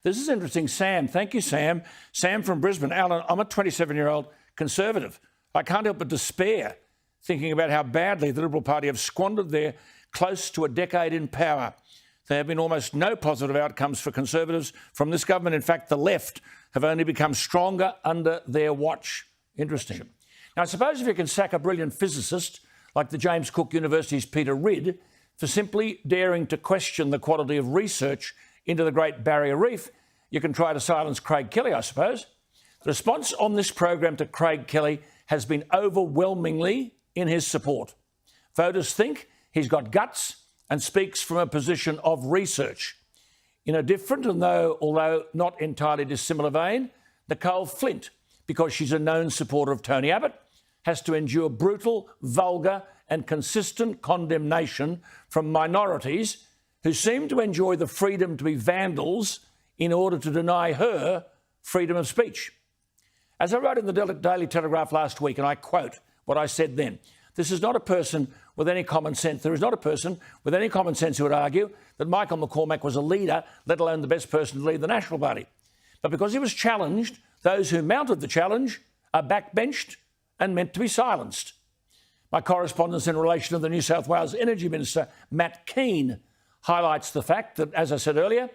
This is interesting, Sam. Thank you, Sam. Sam from Brisbane. Alan, I'm a 27-year-old Conservative. I can't help but despair thinking about how badly the Liberal Party have squandered their close to a decade in power. There have been almost no positive outcomes for Conservatives from this government. In fact, the left have only become stronger under their watch. Interesting. Now, I suppose if you can sack a brilliant physicist like the James Cook University's Peter Ridd for simply daring to question the quality of research into the Great Barrier Reef, you can try to silence Craig Kelly, I suppose. The response on this program to Craig Kelly has been overwhelmingly in his support. Voters think he's got guts and speaks from a position of research. In a different, and although not entirely dissimilar vein, Nicole Flint, because she's a known supporter of Tony Abbott, has to endure brutal, vulgar and consistent condemnation from minorities who seem to enjoy the freedom to be vandals in order to deny her freedom of speech. As I wrote in the Daily Telegraph last week, and I quote what I said then, this is not a person with any common sense. There is not a person with any common sense who would argue that Michael McCormack was a leader, let alone the best person to lead the National Party. But because he was challenged, those who mounted the challenge are backbenched and meant to be silenced. My correspondence in relation to the New South Wales Energy Minister, Matt Kean, highlights the fact that, as I said earlier,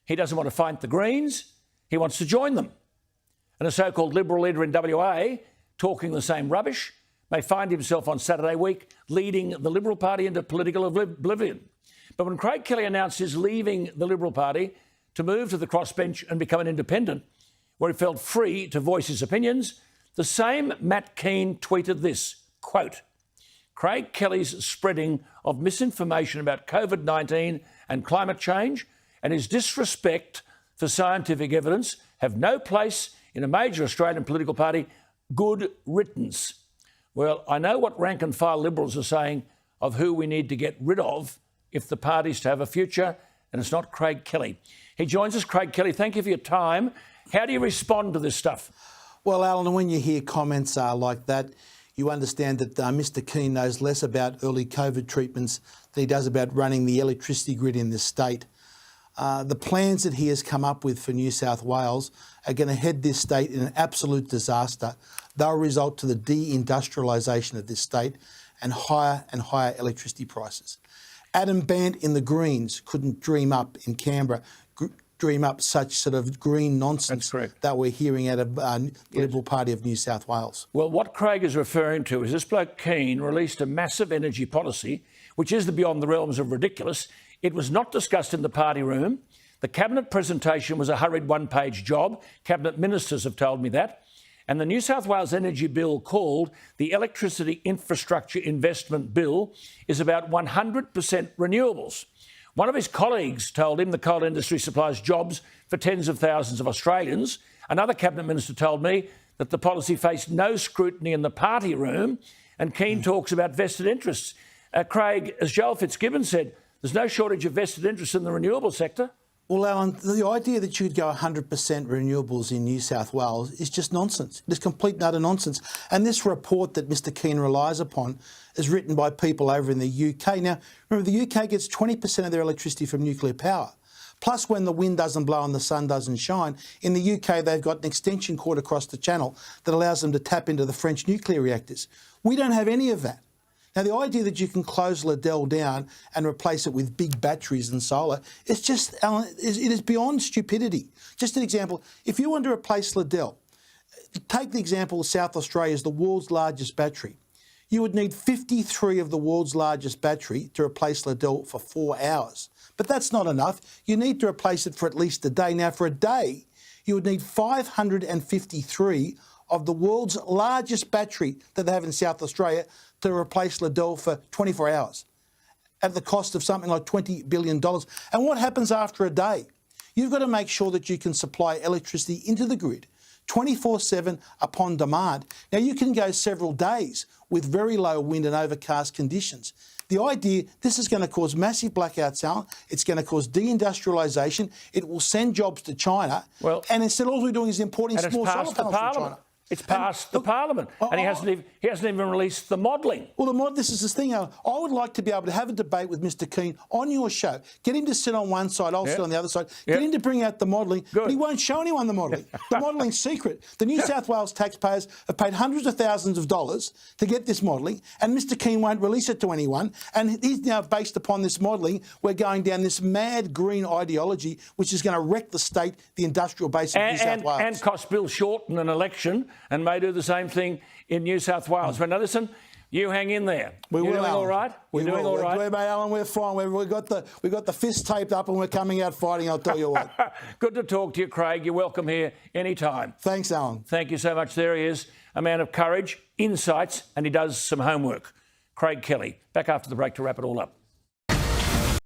he doesn't want to fight the Greens, he wants to join them. And a so-called Liberal leader in WA, talking the same rubbish, may find himself on Saturday week leading the Liberal Party into political oblivion. But when Craig Kelly announced his leaving the Liberal Party to move to the crossbench and become an independent, where he felt free to voice his opinions, the same Matt Kean tweeted this, quote, Craig Kelly's spreading of misinformation about COVID-19 and climate change and his disrespect for scientific evidence have no place in a major Australian political party. Good riddance. Well, I know what rank and file Liberals are saying of who we need to get rid of if the party's to have a future, and it's not Craig Kelly. He joins us. Craig Kelly, thank you for your time. How do you respond to this stuff? Well, Alan, when you hear comments like that, you understand that Mr Kean knows less about early COVID treatments than he does about running the electricity grid in this state. The plans that he has come up with for New South Wales are going to head this state in an absolute disaster. They'll result to the deindustrialisation of this state and higher electricity prices. Adam Bennett in the Greens couldn't dream up in Canberra, dream up such sort of green nonsense that we're hearing out of the Liberal Party of New South Wales. Well, what Craig is referring to is this bloke Kean released a massive energy policy, which is beyond the realms of ridiculous. It was not discussed in the party room. The cabinet presentation was a hurried one-page job. Cabinet ministers have told me that. And the New South Wales Energy Bill, called the Electricity Infrastructure Investment Bill, is about 100% renewables. One of his colleagues told him the coal industry supplies jobs for tens of thousands of Australians. Another cabinet minister told me that the policy faced no scrutiny in the party room, and Kean talks about vested interests. Craig, as Joel Fitzgibbon said, there's no shortage of vested interest in the renewable sector. Well, Alan, the idea that you'd go 100% renewables in New South Wales is just nonsense. It is complete and utter nonsense. And this report that Mr Kean relies upon is written by people over in the UK. Now, remember, the UK gets 20% of their electricity from nuclear power. Plus, when the wind doesn't blow and the sun doesn't shine, in the UK they've got an extension cord across the channel that allows them to tap into the French nuclear reactors. We don't have any of that. Now, the idea that you can close Liddell down and replace it with big batteries and solar, it's just, Alan, it is beyond stupidity. Just an example, if you want to replace Liddell, take the example of South Australia as the world's largest battery. You would need 53 of the world's largest battery to replace Liddell for 4 hours. But that's not enough. You need to replace it for at least a day. Now, for a day, you would need 553 of the world's largest battery that they have in South Australia to replace Liddell for 24 hours at the cost of something like $20 billion. And what happens after a day? You've got to make sure that you can supply electricity into the grid 24/7 upon demand. Now, you can go several days with very low wind and overcast conditions. The idea, this is going to cause massive blackouts, Alan. It's going to cause deindustrialisation. It will send jobs to China. Well, and instead all we're doing is importing small solar panels from China. It's passed the Parliament, and he hasn't even released the modelling. Well, this is the thing. I would like to be able to have a debate with Mr. Kean on your show. Get him to sit on one side, I'll sit on the other side. Get him to bring out the modelling, but he won't show anyone the modelling. The modelling's secret. The New South Wales taxpayers have paid hundreds of thousands of dollars to get this modelling, and Mr. Kean won't release it to anyone. And he's now based upon this modelling. We're going down this mad green ideology, which is going to wreck the state, the industrial base of New South Wales. And cost Bill Shorten an election, and may do the same thing in New South Wales. But now listen, you hang in there. You're doing all right? We're doing all right? Mate, Alan, we're fine. We've got the fist taped up and we're coming out fighting, I'll tell you what. Good to talk to you, Craig. You're welcome here anytime. Thanks, Alan. Thank you so much. There he is, a man of courage, insights, and he does some homework. Craig Kelly. Back after the break to wrap it all up.